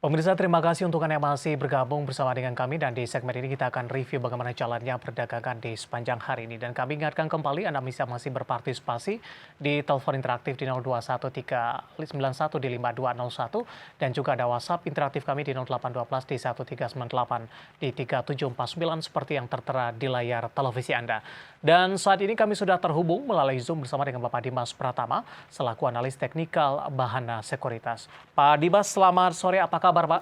Pemirsa, terima kasih untuk Anda yang masih bergabung bersama dengan kami dan di segmen ini kita akan review bagaimana jalannya perdagangan di sepanjang hari ini. Dan kami ingatkan kembali Anda bisa masih berpartisipasi di telepon interaktif di 021391 di 5201 dan juga ada WhatsApp interaktif kami di 0812 di 1398 di 3749 seperti yang tertera di layar televisi Anda. Dan saat ini kami sudah terhubung melalui Zoom bersama dengan Bapak Dimas Pratama selaku analis teknikal Bahana Sekuritas. Pak Dimas, selamat sore. Apa kabar, Pak?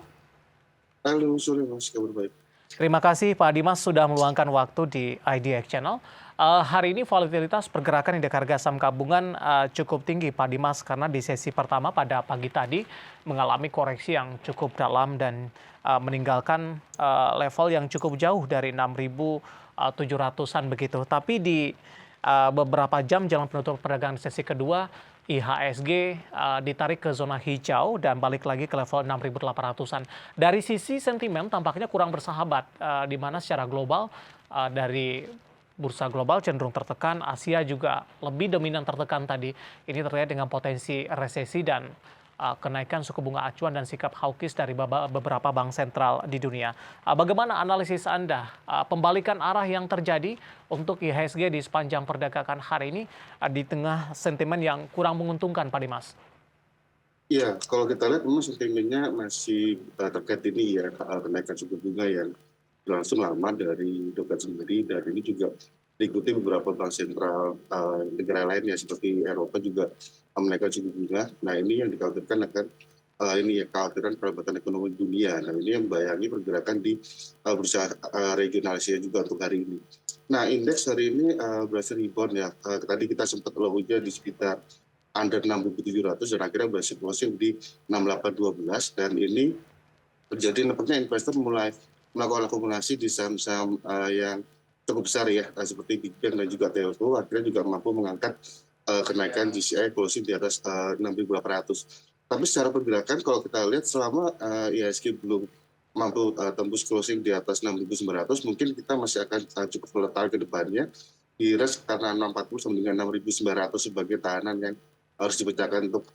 Halo, sore Mas, kabar baik. Terima kasih Pak Dimas sudah meluangkan waktu di IDX Channel. Hari ini volatilitas pergerakan indeks harga saham gabungan cukup tinggi Pak Dimas karena di sesi pertama pada pagi tadi mengalami koreksi yang cukup dalam dan meninggalkan level yang cukup jauh dari 6.700-an begitu. Tapi di beberapa jam jelang penutup perdagangan sesi kedua, IHSG ditarik ke zona hijau dan balik lagi ke level 6.800-an. Dari sisi sentimen tampaknya kurang bersahabat, di mana secara global dari bursa global cenderung tertekan, Asia juga lebih dominan tertekan tadi. Ini terkait dengan potensi resesi dan kenaikan suku bunga acuan dan sikap hawkish dari beberapa bank sentral di dunia. Bagaimana analisis Anda pembalikan arah yang terjadi untuk IHSG di sepanjang perdagangan hari ini di tengah sentimen yang kurang menguntungkan, Pak Dimas? Iya, kalau kita lihat memang sentimennya masih terkait ini ya, kenaikan suku bunga yang berlangsung lama dari The Fed sendiri, dan ini juga diikuti beberapa bank sentral negara lainnya seperti Eropa juga menaikkan suku bunga. Nah, ini yang dikhawatirkan akan ini ya kekhawatiran perlambatan ekonomi dunia. Nah, ini yang membayangi pergerakan di bursa regional Asia juga untuk hari ini. Nah, indeks hari ini berhasil rebound ya. Tadi kita sempat low-nya di sekitar under 6.700 dan akhirnya berhasil closing di 6812, dan ini terjadi nampaknya investor mulai melakukan akumulasi di saham-saham yang cukup besar ya, seperti Big Bang dan juga Telco, akhirnya juga mampu mengangkat kenaikan GCI closing di atas 6.800. Tapi secara pergerakan kalau kita lihat selama IHSG belum mampu tembus closing di atas 6.900, mungkin kita masih akan cukup volatile ke depannya di range karena 640 sampai dengan 6.900 sebagai tahanan yang harus dipecahkan untuk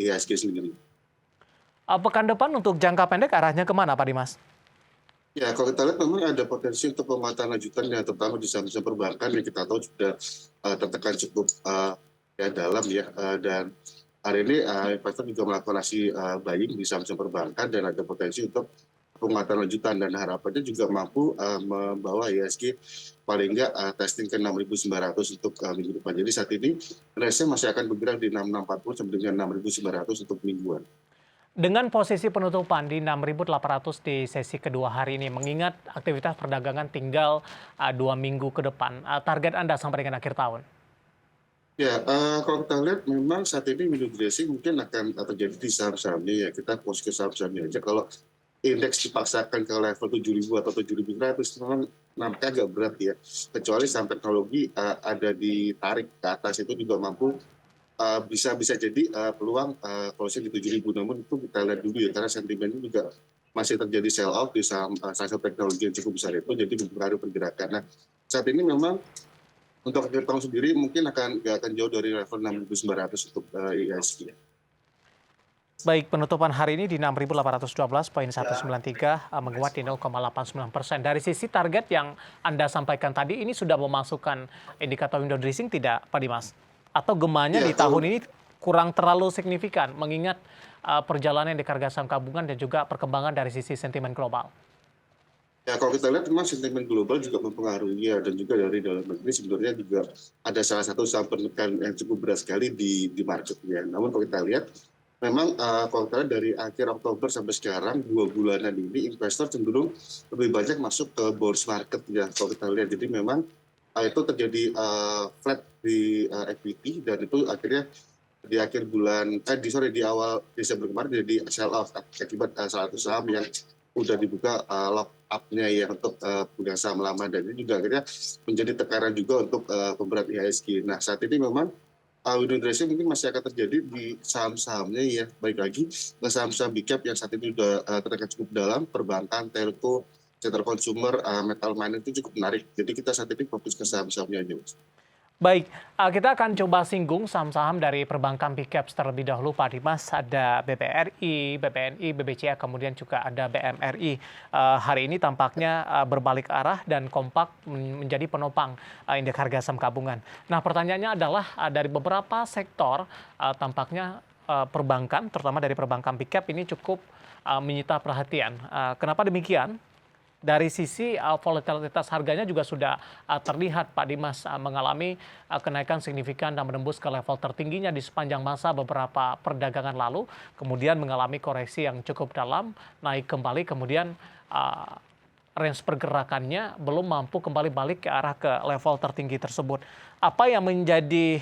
IHSG sendiri. Pekan depan untuk jangka pendek arahnya kemana, Pak Dimas? Ya, kalau kita lihat memang ada potensi untuk penguatan lanjutan ya, terutama di saham-saham perbankan yang kita tahu sudah tertekan cukup ya dalam ya, dan hari ini investor juga melakukan aksi buying di saham-saham perbankan dan ada potensi untuk penguatan lanjutan, dan harapannya juga mampu membawa IHSG paling enggak testing ke 6.900 untuk minggu depan. Jadi saat ini range-nya masih akan bergerak di 6.640 sampai dengan 6.900 untuk mingguan. Dengan posisi penutupan di 6.800 di sesi kedua hari ini, mengingat aktivitas perdagangan tinggal 2 minggu ke depan, target Anda sampai dengan akhir tahun? Ya, kalau kita lihat memang saat ini window dressing mungkin akan terjadi di saham-sahamnya ya. Kita fokus ke saham-sahamnya aja. Kalau indeks dipaksakan ke level 7.000 atau 7.100 memang nampaknya agak berat ya. Kecuali saham teknologi ada ditarik ke atas, itu juga mampu bisa jadi peluang closing di 7.000. Namun itu kita lihat dulu ya, karena sentimennya juga masih terjadi sell out di saham teknologi yang cukup besar itu, jadi mempengaruhi pergerakan. Nah, saat ini memang untuk akhir tahun sendiri mungkin nggak akan jauh dari level 6.900 untuk IHSG. Baik, penutupan hari ini di 6.812,193 menguat di 0,89%. Dari sisi target yang Anda sampaikan tadi, ini sudah memasukkan indikator window dressing tidak, Pak Dimas? Atau gemanya Ya, di tahun ini kurang terlalu signifikan, mengingat perjalanan indeks harga saham gabungan dan juga perkembangan dari sisi sentimen global? ya, kalau kita lihat memang sentimen global juga mempengaruhi ya, dan juga dari dalam negeri sebenarnya juga ada salah satu saham penekan yang cukup berat sekali di marketnya. Namun kalau kita lihat memang kalau kita lihat dari akhir Oktober sampai sekarang 2 bulanan ini investor cenderung lebih banyak masuk ke bonds market ya, kalau kita lihat. Jadi memang itu terjadi flat di equity, dan itu akhirnya di akhir bulan di awal Desember kemarin jadi sell off akibat salah satu saham yang udah dibuka lock up-nya ya untuk pemegang saham lama, dan ini juga akhirnya menjadi tekanan juga untuk pemberat IHSG. Nah, saat ini memang window dressing mungkin masih akan terjadi di saham-sahamnya ya, baik lagi ke saham-saham big cap yang saat ini sudah tertekan cukup dalam, perbankan, telco, sektor consumer, metal mining itu cukup menarik. Jadi kita saat ini fokus ke saham-sahamnya aja, Mas. Baik, kita akan coba singgung saham-saham dari perbankan big caps terlebih dahulu Pak Dimas. Ada BBRI, BBNI, BBCA, kemudian juga ada BMRI. Hari ini tampaknya berbalik arah dan kompak menjadi penopang indeks harga saham gabungan. Nah pertanyaannya adalah dari beberapa sektor tampaknya perbankan, terutama dari perbankan big cap ini cukup menyita perhatian. Kenapa demikian? Dari sisi volatilitas harganya juga sudah terlihat Pak Dimas mengalami kenaikan signifikan dan menembus ke level tertingginya di sepanjang masa beberapa perdagangan lalu, kemudian mengalami koreksi yang cukup dalam, naik kembali, kemudian range pergerakannya belum mampu kembali balik ke arah ke level tertinggi tersebut. Apa yang menjadi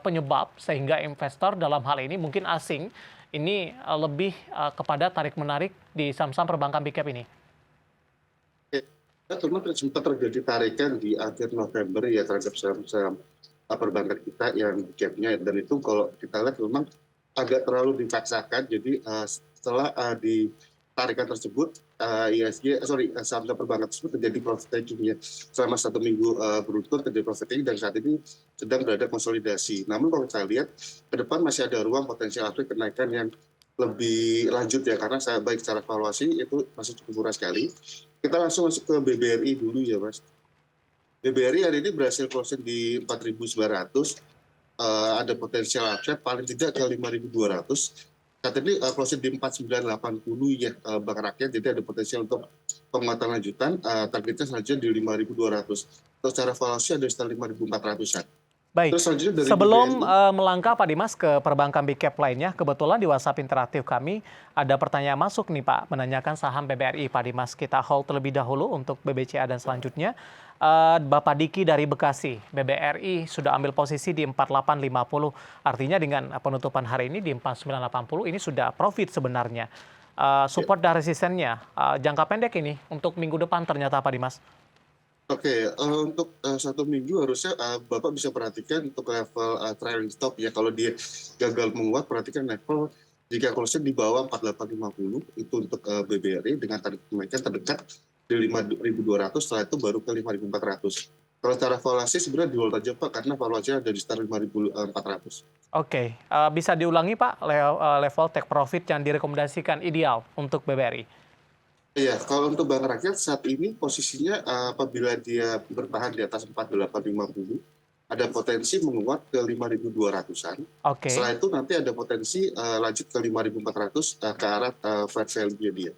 penyebab sehingga investor dalam hal ini mungkin asing ini lebih kepada tarik-menarik di saham-saham perbankan big cap ini? Cuma sempat terjadi tarikan di akhir November ya terhadap saham-saham perbankan kita yang gap-nya, dan itu kalau kita lihat memang agak terlalu dipaksakan. Jadi setelah di tarikan tersebut saham-saham perbankan tersebut terjadi profit taking ya selama 1 minggu beruntun terjadi profit taking, dan saat ini sedang berada konsolidasi. Namun kalau saya lihat ke depan masih ada ruang potensial upside kenaikan yang lebih lanjut ya, karena baik secara valuasi itu masih cukup murah sekali. Kita langsung masuk ke BBRI dulu ya Mas. BBRI hari ini berhasil closing di 4.900, ada potensial upside paling tidak ke 5.200. Saat ini closing di 4.980 ya Bang Rakyat, jadi ada potensial untuk penguatan lanjutan, targetnya selanjutnya di 5.200. Terus secara valuasi ada sekitar 5.400-an. Baik, Terus selanjutnya dari sebelum BBRI, melangkah Pak Dimas ke perbankan big cap lainnya, kebetulan di WhatsApp interaktif kami ada pertanyaan masuk nih Pak, menanyakan saham BBRI Pak Dimas. Kita hold terlebih dahulu untuk BBCA dan selanjutnya. Bapak Diki dari Bekasi, BBRI sudah ambil posisi di 4850, artinya dengan penutupan hari ini di 4980 ini sudah profit sebenarnya. Support dan resistennya jangka pendek ini untuk minggu depan ternyata Pak Dimas. Oke, untuk 1 minggu harusnya Bapak bisa perhatikan untuk level trailing stop ya. Kalau dia gagal menguat, perhatikan level jika closing di bawah 4850 itu untuk BBRI dengan target kenaikan terdekat di 5.200, setelah itu baru ke 5.400. Kalau secara valuasi sebenarnya di hold aja Pak, karena valuasinya ada di sekitar 5.400. Oke, bisa diulangi Pak level take profit yang direkomendasikan ideal untuk BBRI? Iya, kalau untuk Bank Rakyat saat ini posisinya apabila dia bertahan di atas 4850, ada potensi menguat ke 5.200-an. Oke, Setelah itu nanti ada potensi lanjut ke 5.400 ke arah fair value dia.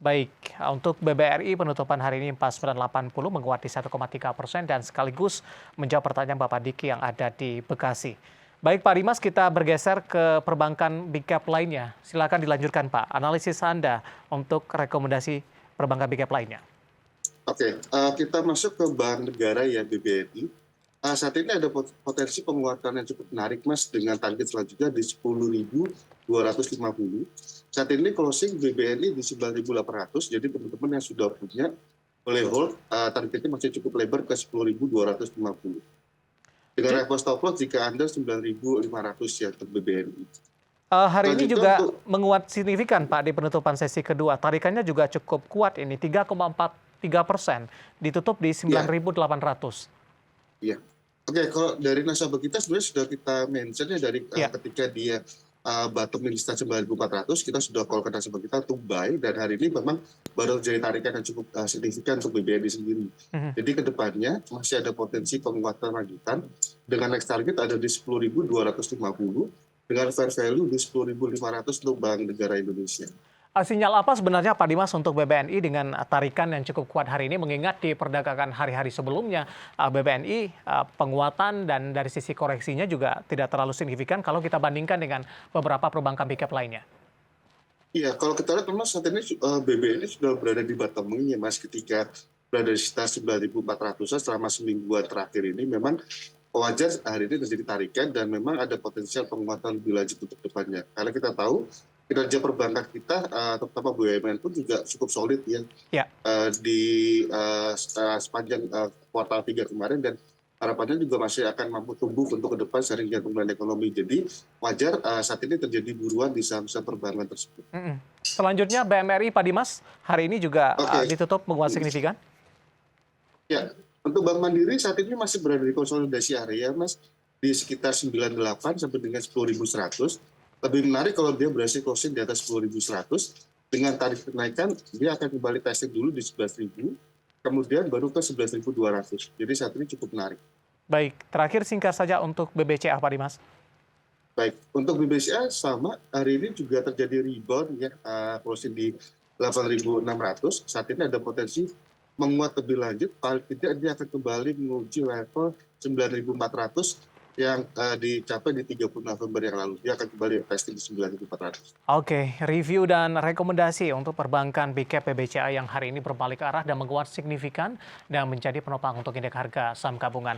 baik. Untuk BBRI penutupan hari ini 4980 menguat di 1,3% dan sekaligus menjawab pertanyaan Bapak Diki yang ada di Bekasi. Baik Pak Dimas, kita bergeser ke perbankan big cap lainnya. Silakan dilanjutkan Pak, analisis Anda untuk rekomendasi perbankan big cap lainnya. Oke, kita masuk ke Bank Negara ya BBNI. Saat ini ada potensi penguatan yang cukup menarik Mas, dengan target selanjutnya di 10.250. Saat ini closing BBNI di 9.800, jadi teman-teman yang sudah punya boleh hold, targetnya masih cukup lebar ke 10.250. Dengan level stop loss jika Anda 9.500 ya untuk BBNI. Hari ini Selanjutnya juga untuk menguat signifikan Pak di penutupan sesi kedua. Tarikannya juga cukup kuat ini, 3,43%, ditutup di ya, 9.800. ya. Oke, kalau dari nasabah kita sebenarnya sudah kita mention ya dari Ya, ketika dia bottom di sekitar 9.400, kita sudah call ke nasabah kita untuk buy, dan hari ini memang baru terjadi tarikan yang cukup signifikan untuk BBNI sendiri. mhm. Jadi kedepannya masih ada potensi penguatan lanjutan dengan next target ada di 10.250 dengan fair value di 10.500 untuk Bank Negara Indonesia. Sinyal apa sebenarnya Pak Dimas untuk BBNI dengan tarikan yang cukup kuat hari ini, mengingat di perdagangan hari-hari sebelumnya BBNI penguatan dan dari sisi koreksinya juga tidak terlalu signifikan kalau kita bandingkan dengan beberapa perbankan big cap lainnya. Iya, kalau kita lihat memang saat ini BBNI sudah berada di bottoming ya Mas, ketika berada di sekitar 9.400 selama semingguan terakhir ini memang wajar hari ini terjadi tarikan, dan memang ada potensial penguatan lebih lanjut untuk depannya. Karena kita tahu kinerja perbankan kita, terutama BUMN pun juga cukup solid ya Ya. di sepanjang kuartal 3 kemarin, dan harapannya juga masih akan mampu tumbuh untuk ke depan seiring dengan pemulihan ekonomi. Jadi wajar saat ini terjadi buruan di saham-saham perbankan tersebut. Mhm. Selanjutnya BMRI Pak Dimas, hari ini juga Oke. ditutup menguat signifikan. Ya, Untuk Bank Mandiri saat ini masih berada di konsolidasi area, Mas, di sekitar 98 sampai dengan 10.100. Lebih menarik kalau dia berhasil closing di atas 10.100, dengan tarif kenaikan dia akan kembali testing dulu di 11.000, kemudian baru ke 11.200. Jadi saat ini cukup menarik. Baik, terakhir singkat saja untuk BBCA Pak Dimas. Baik, untuk BBCA sama, hari ini juga terjadi rebound ya, closing di 8.600. Saat ini ada potensi menguat lebih lanjut, paling tidak dia akan kembali menguji level 9.400 yang dicapai di 30 November yang lalu. Dia akan kembali testing di 9.400. Oke, review dan rekomendasi untuk perbankan Big Cap BBCA yang hari ini berbalik arah dan menguat signifikan dan menjadi penopang untuk indeks harga saham gabungan.